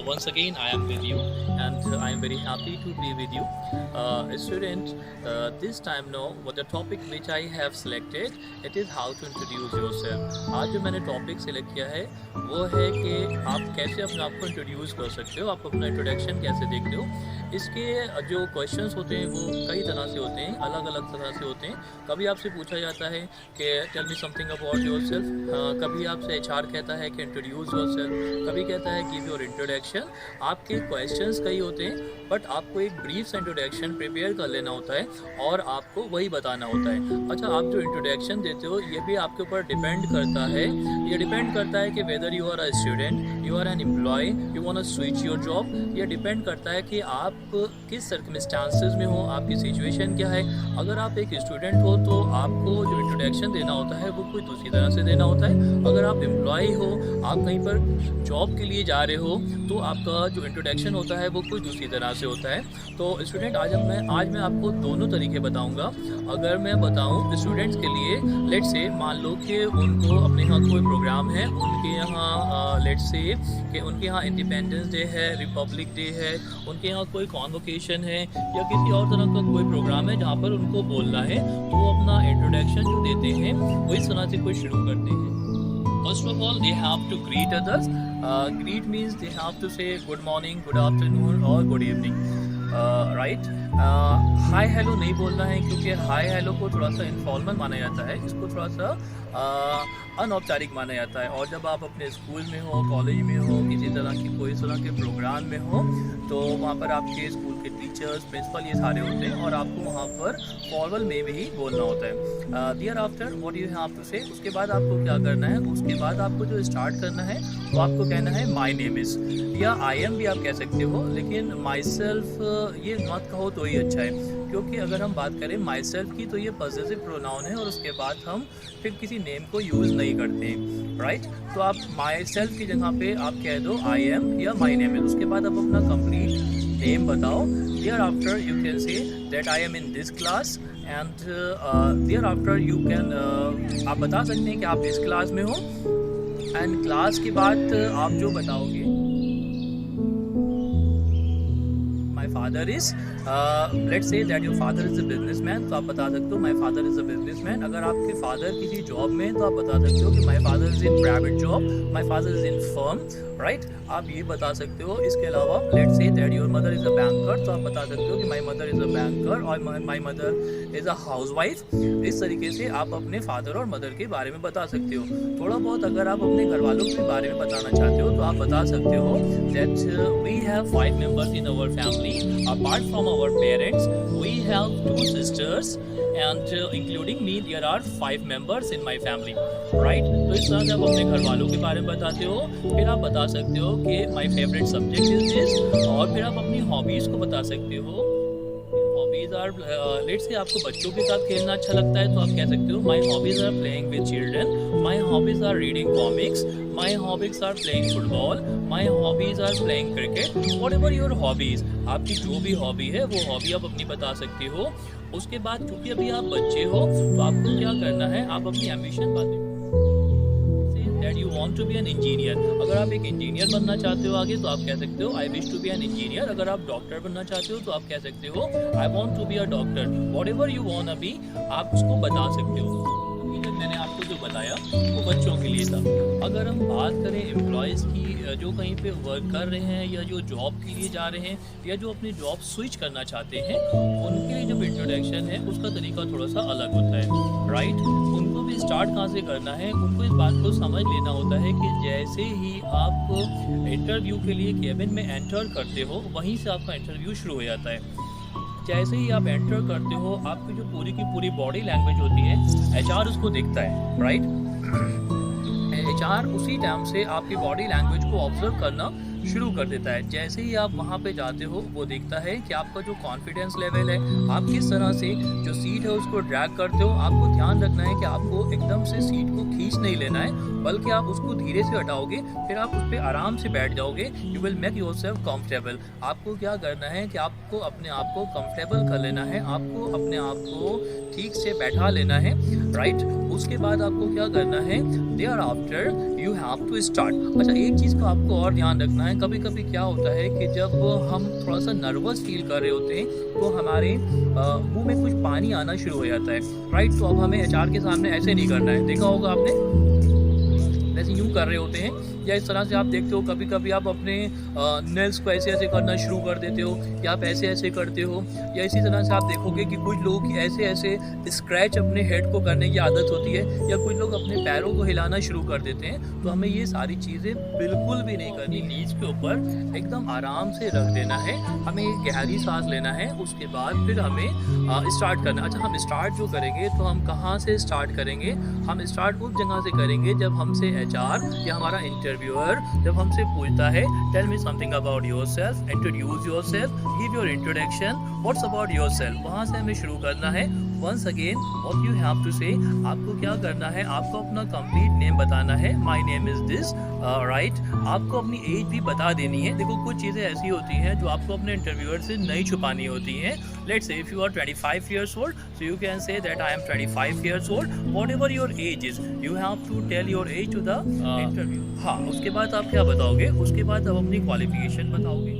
once again I am with you, and I am very happy to be with you. Student, this time now what the topic which I have selected, it is how to introduce yourself. आज जो मैंने topic select किया है वो है कि आप कैसे अपने आप को इंट्रोड्यूस कर सकते हो, आप अपना इंट्रोडक्शन कैसे देखते हो। इसके जो क्वेश्चंस होते हैं वो कई तरह से होते हैं, अलग अलग तरह से होते हैं। कभी आपसे पूछा जाता है कि tell me something about yourself, कभी आपसे एचआर कहता है कि इंट्रोड्यूस योरसेल्फ, कभी कहता है गिव योर इंट्रोडक्शन। आपके क्वेश्चंस कई होते हैं, बट आपको एक ब्रीफ सा इंट्रोडक्शन प्रिपेयर कर लेना होता है और आपको वही बताना होता है। अच्छा, आप जो इंट्रोडक्शन देते हो ये भी आपके ऊपर डिपेंड करता है, ये डिपेंड करता है कि whether you are a student, you are an employee, you want to switch your job. ये डिपेंड करता है कि आप किस सर्कमस्टांसेस में हो, आपकी सिचुएशन क्या है। अगर आप एक स्टूडेंट हो तो आपको जो इंट्रोडक्शन देना होता है वो कोई दूसरी तरह से देना होता है। अगर आप एम्प्लॉय हो, आप कहीं पर जॉब के लिए जा रहे हो, तो आपका जो इंट्रोडक्शन होता है वो कोई दूसरी तरह से होता है। तो स्टूडेंट, आज मैं आपको दोनों तरीके बताऊंगा। अगर मैं बताऊं स्टूडेंट्स के लिए, लेट्स से मान लो कि उनको अपने यहाँ कोई प्रोग्राम है, उनके यहाँ लेट्स से कि उनके यहाँ इंडिपेंडेंस डे है, रिपब्लिक डे है, उनके यहाँ कोई कॉन्वोकेशन है या किसी और तरह का कोई प्रोग्राम है जहाँ पर उनको बोलना है, तो वो अपना इंट्रोडक्शन जो देते हैं वो इस तरह से कोई शुरू करते हैं। First of all, they have to greet others. Greet means they have to say good morning, good afternoon or good evening. Right? Hi hello नहीं बोलना है, क्योंकि हाय हेलो को थोड़ा सा इनफॉर्मल माना जाता है, इसको थोड़ा सा अनौपचारिक माना जाता है। और जब आप अपने स्कूल में हो, कॉलेज में हो, किसी तरह की कोई तरह के प्रोग्राम में हो, तो वहाँ पर आपके स्कूल के टीचर्स, प्रिंसिपल ये सारे होते हैं और आपको वहाँ पर फॉर्मल में भी बोलना होता है। Thereafter what you have to say, उसके बाद आपको क्या करना है, उसके बाद आपको जो स्टार्ट करना है वो आपको कहना है माई नेम इज़, या आई एम भी आप कह सकते हो, लेकिन माई सेल्फ ये मत कहो तो ही अच्छा है, क्योंकि अगर हम बात करें माई सेल्फ की तो ये पॉसेसिव प्रोनाउन है और उसके बाद हम फिर किसी नेम को यूज़ नहीं करते हैं। राइट? तो आप माई सेल्फ की जगह पे आप कह दो आई एम या माई नेम इज, उसके बाद आप अपना कंप्लीट नेम बताओ। Thereafter you can say that I am in this class, and thereafter you can आप बता सकते हैं कि आप इस क्लास में हो, एंड क्लास के बाद आप जो बताओगे father is, let's say that your father is a businessman, तो आप बता सकते हो my father is a businessman. अगर आपके फादर किसी जॉब में, तो आप बता सकते हो कि my father is in private job, my father is in firm. Right? आप ये बता सकते हो। इसके अलावा let's say that your mother is a banker, तो आप बता सकते हो कि my mother is a banker और my mother is a housewife. इस तरीके से आप अपने फादर और मदर के बारे में बता सकते हो। थोड़ा बहुत अगर आप अपने घर वालों के बारे में बताना चाहते हो तो आप बता सकते हो that we have 5 members in our family, apart from our parents we have 2 sisters, and including me there are 5 members in my family. Right? तो इस तरह से आप अपने घर वालों के बारे में बताते हो। फिर आप बता सकते हो कि my favorite subject is this, और फिर आप अपनी हॉबीज़ को बता सकते हो। हॉबीज़ आर, लेट्स से आपको बच्चों के साथ खेलना अच्छा लगता है, तो आप कह सकते हो my hobbies are playing with children, my hobbies are reading comics, my hobbies are playing football, my hobbies are playing cricket. Whatever your hobbies, आपकी जो भी हॉबी है वो हॉबी आप अपनी बता सकते हो। उसके बाद चूँकि अभी आप बच्चे हो तो आपको क्या करना है, आप अपनी एम्बिशन बातें that you want to be an engineer. अगर आप एक इंजीनियर बनना चाहते हो आगे, तो आप कह सकते हो I wish to be an engineer. अगर आप डॉक्टर बनना चाहते हो तो आप कह सकते हो I want to be a doctor. Whatever you want be, आप उसको बता सकते हो। अभी तक मैंने आपको जो बताया वो बच्चों के लिए था। अगर हम बात करें एम्प्लॉयज़ की, जो कहीं पे वर्क कर रहे हैं या जो जॉब के लिए जा रहे हैं या जो अपनी जॉब स्विच करना चाहते हैं, उनके लिए जब इंट्रोडक्शन है उसका तरीका थोड़ा सा अलग होता है। राइट? उनको भी स्टार्ट कहाँ से करना है, उनको इस बात को समझ लेना होता है कि जैसे ही आप इंटरव्यू के लिए केबिन में एंटर करते हो, वहीं से आपका इंटरव्यू शुरू हो जाता है। जैसे ही आप एंटर करते हो, आपकी जो पूरी की पूरी बॉडी लैंग्वेज होती है, एचआर उसको दिखता है। राइट? एचआर उसी टाइम से आपकी बॉडी लैंग्वेज को ऑब्जर्व करना शुरू कर देता है। जैसे ही आप वहाँ पे जाते हो, वो देखता है कि आपका जो कॉन्फिडेंस लेवल है, आप किस तरह से जो सीट है उसको ड्रैग करते हो। आपको ध्यान रखना है कि आपको एकदम से सीट को खींच नहीं लेना है, बल्कि आप उसको धीरे से हटाओगे, फिर आप उस पर आराम से बैठ जाओगे। You will make yourself comfortable. आपको क्या करना है कि आपको अपने आप को कंफर्टेबल कर लेना है, आपको अपने आप को ठीक से बैठा लेना है। राइट? उसके बाद आपको क्या करना है, thereafter you have to start. अच्छा, एक चीज़ का आपको और ध्यान रखना है, कभी कभी क्या होता है कि जब हम थोड़ा सा नर्वस फील कर रहे होते हैं तो हमारे मुंह में कुछ पानी आना शुरू हो जाता है, राइट। तो अब हमें एचआर के सामने ऐसे नहीं करना है, देखा होगा आपने, जैसे यूँ कर रहे होते हैं, या इस तरह से आप देखते हो कभी कभी आप अपने नेल्स को ऐसे ऐसे करना शुरू कर देते हो, या आप ऐसे ऐसे करते हो, या इसी तरह से आप देखोगे कि कुछ लोगों की ऐसे ऐसे स्क्रैच अपने हेड को करने की आदत होती है, या कुछ लोग अपने पैरों को हिलाना शुरू कर देते हैं। तो हमें ये सारी चीज़ें बिल्कुल भी नहीं करनी। नीज के ऊपर एकदम आराम से रख देना है, हमें एक गहरी सांस लेना है, उसके बाद फिर हमें स्टार्ट करना है। अच्छा, हम स्टार्ट जो करेंगे तो हम कहाँ से स्टार्ट करेंगे, हम स्टार्ट उस जगह से करेंगे जब हमसे एचआर या हमारा इंटरव्यूअर जब हमसे पूछता है, tell me something about yourself, introduce yourself, give your introduction, what's about yourself, वहाँ से हमें शुरू करना है। Once again what you have to say, आपको क्या करना है, आपको अपना कंप्लीट नेम बताना है, my name is this, right. आपको अपनी एज भी बता देनी है। देखो, कुछ चीज़ें ऐसी होती हैं जो आपको अपने इंटरव्यूअर से नहीं छुपानी होती हैं। Let's say if you are 25 years old, so you can say that I am 25 years old, whatever your age is, you have to tell your age to the interview। हाँ, उसके बाद आप क्या बताओगे, उसके बाद आप अपनी क्वालिफिकेशन बताओगे।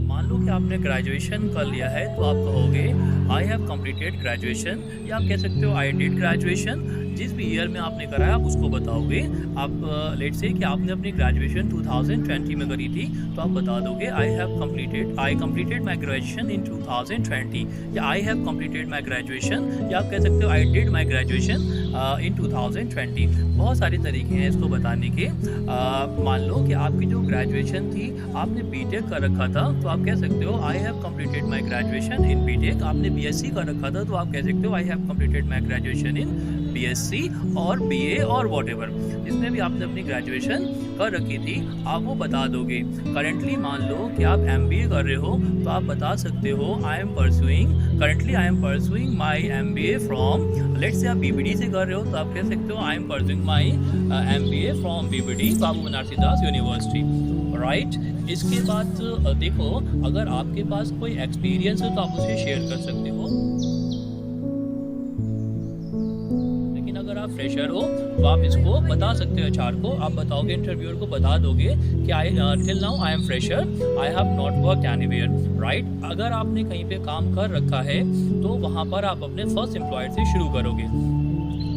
मान लो कि आपने ग्रेजुएशन कर लिया है तो आप कहोगे आई हैव कंप्लीटेड ग्रेजुएशन, या आप कह सकते हो आई डिड ग्रेजुएशन। जिस भी ईयर में आपने करा है आप उसको बताओगे। आप लेट्स से कि आपने अपनी ग्रेजुएशन 2020 में करी थी तो आप बता दोगे आई कंप्लीटेड माई ग्रेजुएशन इन 2020, या आई हैव कंप्लीटेड माई ग्रेजुएशन, या आप कह सकते हो आई डिड माई ग्रेजुएशन इन 2020। बहुत सारे तरीके हैं इसको बताने के। मान लो कि आपकी जो ग्रेजुएशन थी आपने बीटेक कर रखा था तो आप कह सकते हो I have completed my graduation in BTech. आपने बीएससी कर रखा था तो आप कह सकते हो I have completed my graduation in BSc और बीए और व्हाटएवर, जिसमें भी आपने अपनी ग्रेजुएशन कर रखी थी आप वो बता दोगे। करेंटली मान लो कि आप एमबीए कर रहे हो तो आप बता सकते हो I am pursuing my MBA from, let's say आप बीबीडी से कर रहे हो तो आप कह सकते हो I am pursuing my MBA from BBD, Babu Banarasi Das university, right. इसके बाद देखो, अगर आपके पास कोई एक्सपीरियंस है तो आप उसे शेयर कर सकते हो, अगर आप फ्रेशर हो तो आप इसको बता सकते हो एचआर को। आप बताओगे, इंटरव्यूअर को बता दोगे कि till now I am fresher, I have not worked anywhere, right. अगर आपने कहीं पे काम कर रखा है तो वहाँ पर आप अपने फर्स्ट एम्प्लॉयर से शुरू करोगे।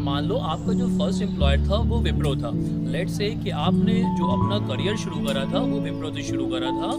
मान लो आपका जो फर्स्ट एम्प्लॉयर था वो विप्रो था। लेट्स से कि आपने जो अपना करियर शुरू करा था वो विप्रो से शुरू करा था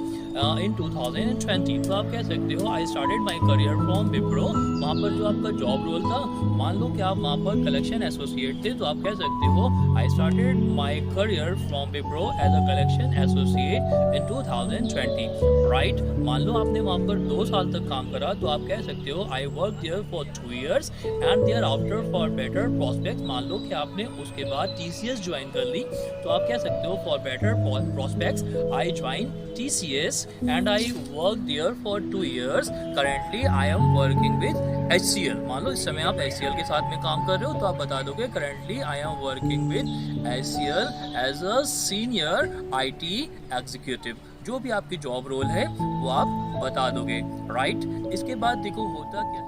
इन 2020, तो आप कह सकते हो I started my career from Wipro. वहाँ पर जो आपका जॉब रोल था, मान लो कि आप वहाँ पर कलेक्शन एसोसिएट थे तो आप कह सकते हो I started my career from Wipro as a collection associate in 2020, right. मान लो आपने वहाँ पर 2 साल तक काम करा तो आप कह सकते हो I work there for 2 years and thereafter for better prospect. मान लो कि आपने उसके बाद टीसीएस ज्वाइन कर ली तो आप कह सकते हो for better prospects I join TCS and I work there for 2 years, currently I am working with HCL। मान लो इस समय आप HCL के साथ में काम कर रहे हो तो आप बता दोगे currently I am working with HCL as a senior IT executive. जो भी आपकी जॉब रोल है वो आप बता दोगे, राइट। इसके बाद देखो होता क्या,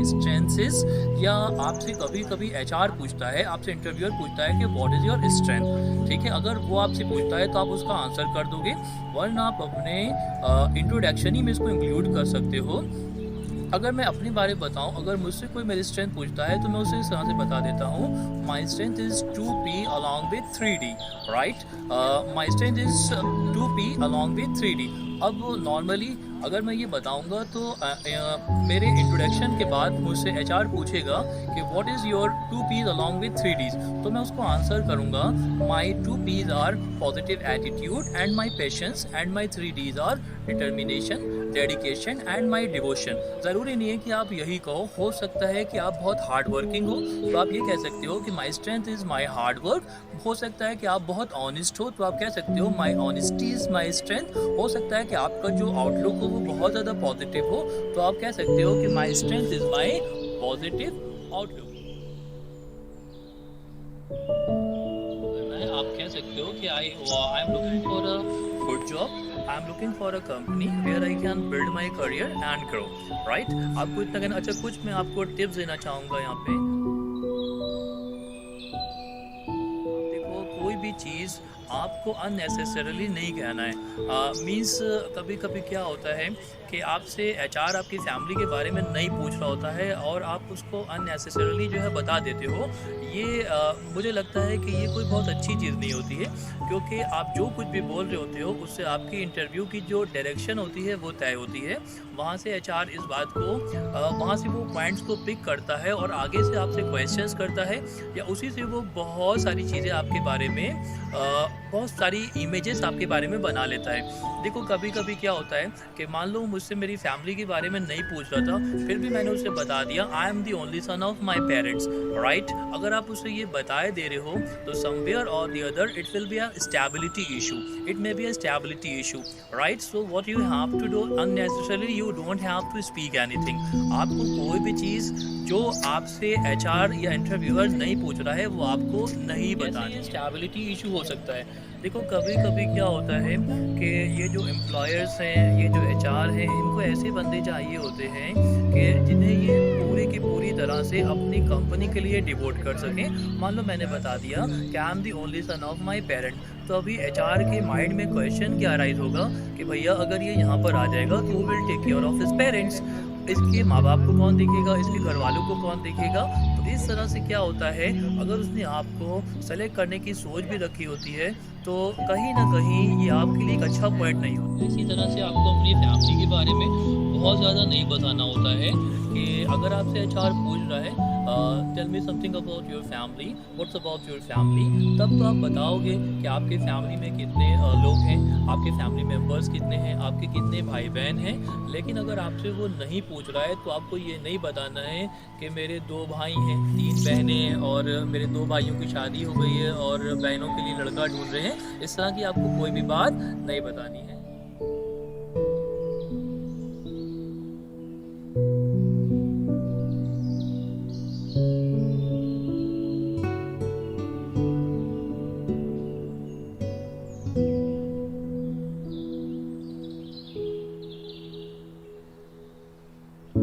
स्ट्रेंथ्स, या आपसे कभी कभी एचआर पूछता है, आपसे इंटरव्यूअर पूछता है कि व्हाट इज़ योर स्ट्रेंथ, ठीक है। अगर वो आपसे पूछता है तो आप उसका आंसर कर दोगे, वरना आप अपने इंट्रोडक्शन ही में इसको इंक्लूड कर सकते हो। अगर मैं अपने बारे में बताऊं, अगर मुझसे कोई मेरी स्ट्रेंथ पूछता है तो मैं उसे इस तरह से बता देता हूं, माई strength is 2P along with 3D, right. My strength is 2P along with 3D। अब नॉर्मली अगर मैं ये बताऊंगा तो मेरे इंट्रोडक्शन के बाद मुझसे एचआर पूछेगा कि what is your 2P's along with 3D's, तो मैं उसको आंसर करूंगा my 2P's are positive attitude and my patience and my 3D's are determination, dedication and my devotion. ज़रूरी नहीं है कि आप यही कहो, हो सकता है कि आप बहुत हार्ड वर्किंग हो तो आप ये कह सकते हो कि my strength is my hard work. हो सकता है कि आप बहुत ऑनेस्ट हो तो आप कह सकते हो माई ऑनेस्टी इज़ माई स्ट्रेंथ। हो सकता है कि आपका जो आउटलुक हो वो बहुत ज़्यादा पॉजिटिव हो तो आप कह सकते हो कि my strength is my positive outlook. आप कह सकते हो कि I am looking for a good job, I am looking for a company where I can build my career and grow, right. आपको इतना कहना। अच्छा, कुछ मैं आपको टिप्स देना चाहूँगा यहाँ पे। देखो, कोई भी चीज़ आपको अननेसेसरली नहीं कहना है। मीन्स कभी कभी क्या होता है कि आपसे एचआर आपकी फैमिली के बारे में नहीं पूछ रहा होता है और आप उसको अननेसेसरली जो है बता देते हो। ये मुझे लगता है कि ये कोई बहुत अच्छी चीज़ नहीं होती है, क्योंकि आप जो कुछ भी बोल रहे होते हो उससे आपकी इंटरव्यू की जो डायरेक्शन होती है वो तय होती है। वहाँ से एचआर इस बात को वहाँ से वो पॉइंट्स को पिक करता है और आगे से आपसे क्वेश्चंस करता है, या उसी से वो बहुत सारी चीज़ें आपके बारे में बहुत सारी इमेजेस आपके बारे में बना लेता है। देखो, कभी कभी क्या होता है कि मान लो मुझसे मेरी फैमिली के बारे में नहीं पूछ रहा था, फिर भी मैंने उसे बता दिया I am the only son of my parents, right. अगर आप उसे ये बताए दे रहे हो तो समवेयर और the other it will be a stability issue, it may be a stability issue, right. So what you have to do, unnecessarily you don't have to speak anything. आपको कोई भी चीज़ जो आपसे एचआर या इंटरव्यूअर नहीं पूछ रहा है वो आपको नहीं बतानी। स्टेबिलिटी इशू हो सकता है। देखो, कभी कभी क्या होता है कि ये जो एम्प्लॉयर्स हैं, ये जो एचआर हैं, इनको ऐसे बंदे चाहिए होते हैं कि जिन्हें ये पूरी की पूरी तरह से अपनी कंपनी के लिए डिवोट कर सकें। मान लो मैंने बता दिया कि I am the only son of my parent, तो अभी एचआर के माइंड में क्वेश्चन क्या राइज होगा कि भैया अगर ये यहाँ पर आ जाएगा तो will take care of his parents, इसके माँ बाप को कौन देखेगा, इसके घर वालों को कौन देखेगा। तो इस तरह से क्या होता है, अगर उसने आपको सेलेक्ट करने की सोच भी रखी होती है तो कहीं ना कहीं ये आपके लिए एक अच्छा पॉइंट नहीं होता। इसी तरह से आपको अपनी फैमिली के बारे में बहुत ज़्यादा नहीं बताना होता है कि अगर आपसे एचआर पूछ रहा है tell me something about your family, what's about your family, तब तो आप बताओगे कि आपके फैमिली में कितने लोग हैं, आपके फैमिली मेम्बर्स कितने हैं, आपके कितने भाई बहन हैं। लेकिन अगर आपसे वो नहीं पूछ रहा है तो आपको ये नहीं बताना है कि मेरे 2 भाई हैं, 3 बहनें हैं और मेरे 2 भाइयों की शादी हो गई है और बहनों के लिए लड़का ढूंढ रहे हैं। इस तरह की आपको कोई भी बात नहीं बतानी है।